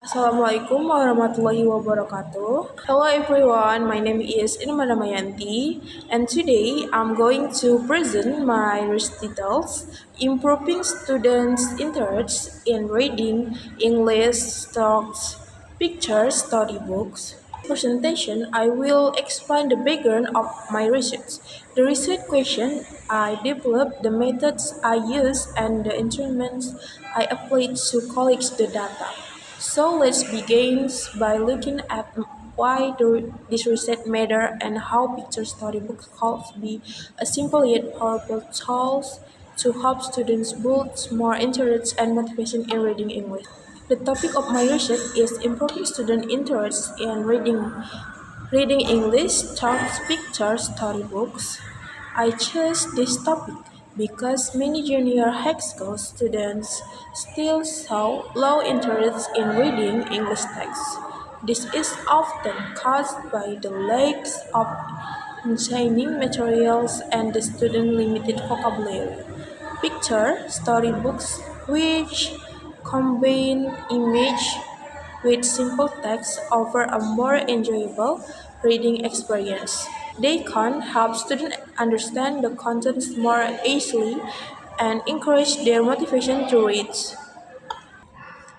Assalamualaikum warahmatullahi wabarakatuh. Hello everyone, my name is Irma Damayanti and today I'm going to present my recitals improving students' interest in reading English, stocks, pictures, storybooks. Presentation, I will explain the background of my research. The research question I developed, the methods I use, and the instruments I applied to collect the data. So let's begin by looking at why this research matter and how picture storybooks could be a simple yet powerful tool to help students build more interest and motivation in reading English. The topic of my research is improving student interest in reading English, talks, pictures, storybooks. I chose this topic because many junior high school students still show low interest in reading English texts. This is often caused by the lack of entertaining materials and the student limited vocabulary. Picture storybooks, which combine image with simple text, offer a more enjoyable reading experience. They can help students understand the contents more easily and encourage their motivation to read.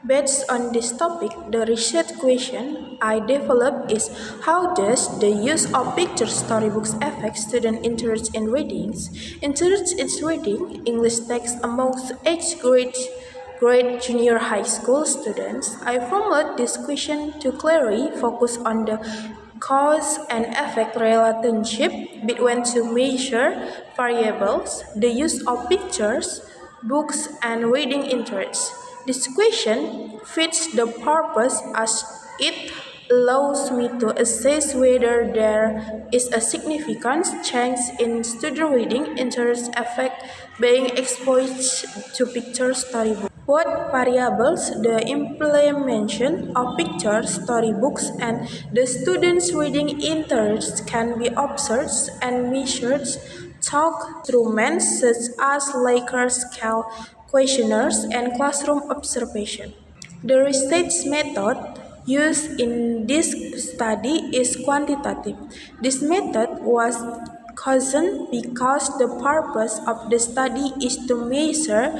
Based on this topic, the research question I developed is how does the use of picture storybooks affect student interest in readings? Interest in reading English text amongst grade junior high school students. I formulated this question to clearly focus on the cause and effect relationship between two major variables, the use of pictures, books, and reading interests. This question fits the purpose as it allows me to assess whether there is a significant change in student reading interest affect being exposed to picture storybooks. Both variables, the implementation of picture storybooks and the students' reading interest, can be observed and measured through instruments such as Likert scale questionnaires and classroom observation. The research method used in this study is quantitative. This method was chosen because the purpose of the study is to measure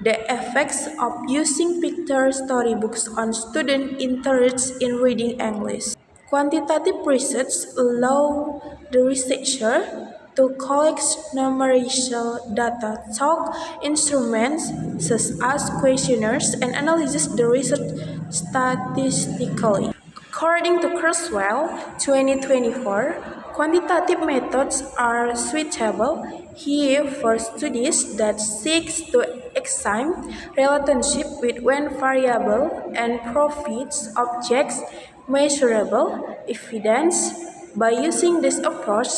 the effects of using picture storybooks on student interest in reading English. Quantitative research allows the researcher to collect numerical data through instruments such as questionnaires and analyze the research statistically. According to Kurzweil 2024, quantitative methods are suitable here for studies that seek to examine relationship between variable and profits objects measurable evidence. By using this approach,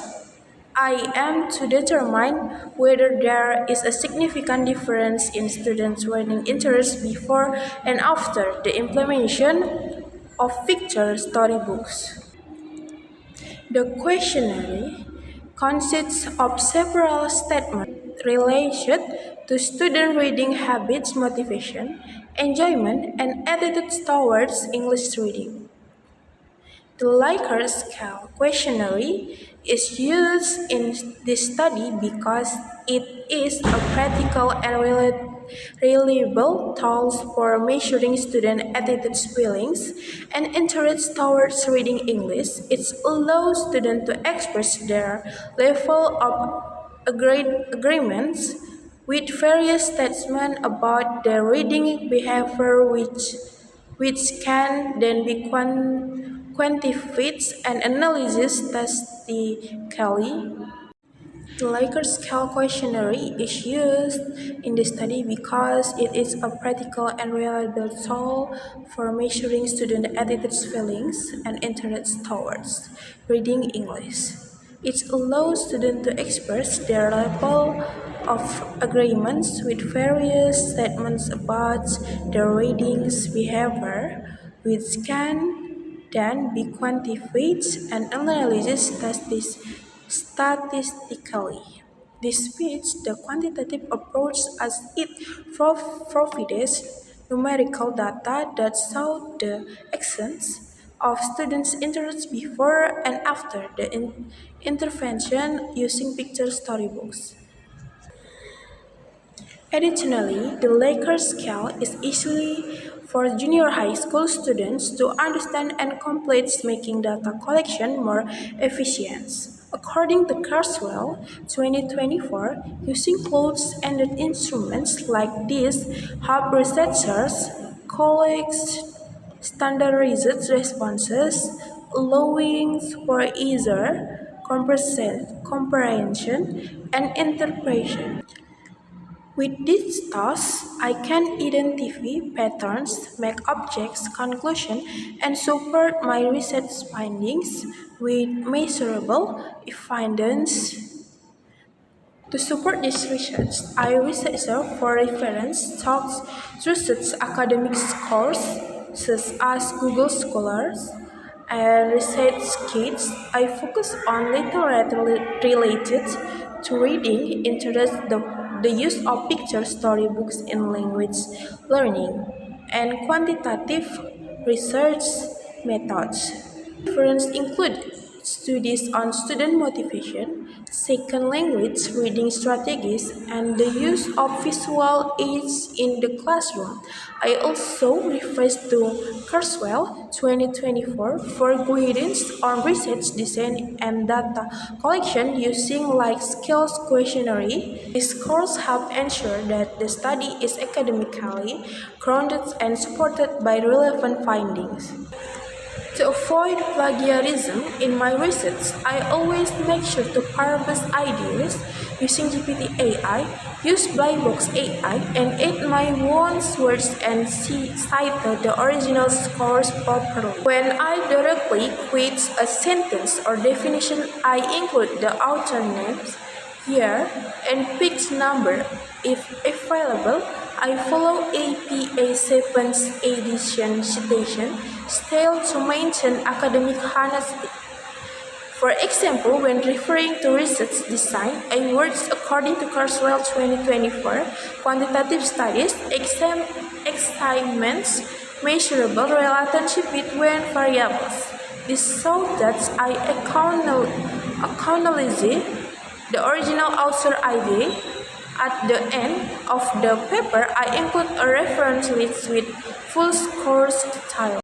I am to determine whether there is a significant difference in students' learning interest before and after the implementation of picture storybooks. The questionnaire consists of several statements related to student reading habits, motivation, enjoyment, and attitudes towards English reading. The Likert scale questionnaire is used in this study because it is a practical and reliable tool for measuring student attitudes, feelings, and interest towards reading English. It allows students to express their level of agreements with various statements about their reading behavior which can then be quantified and analyzed statistically. The Likert scale questionnaire is used in this study because it is a practical and reliable tool for measuring student attitudes, feelings, and interests towards reading English. It allows students to express their level of agreements with various statements about their reading's behavior, which can then be quantified and analyzed statistically. This fits the quantitative approach as it provides numerical data that show the actions of students' interests before and after the intervention using picture storybooks. Additionally, the Likert scale is easily for junior high school students to understand and complete, making data collection more efficient. According to Carswell, 2024, using closed-ended instruments like this help researchers collect standardized responses, allowing for easier comprehension and interpretation. With these tasks, I can identify patterns, make objects conclusions, and support my research findings with measurable evidence. To support this research, I research for reference talks research academic scores such as Google Scholars and research kits. I focus on literature related to reading, interest, the use of picture storybooks in language learning, and quantitative research methods. References include studies on student motivation, second language reading strategies, and the use of visual aids in the classroom. I also refer to Carswell 2024 for guidance on research design and data collection using like skills questionnaire. These scores help ensure that the study is academically grounded and supported by relevant findings. To avoid plagiarism in my research, I always make sure to paraphrase ideas using GPT AI, use Blackbox AI, and add my own words and cite the original source properly. When I directly quote a sentence or definition, I include the author names, year, and page number if available. I follow APA 7th edition citation style to maintain academic honesty. For example, when referring to research design, I words according to Carswell 2024, quantitative studies, experiments, measurable relationship between variables. This shows that I acknowledge the original author ID. At the end of the paper, I include a reference list with full scores detail.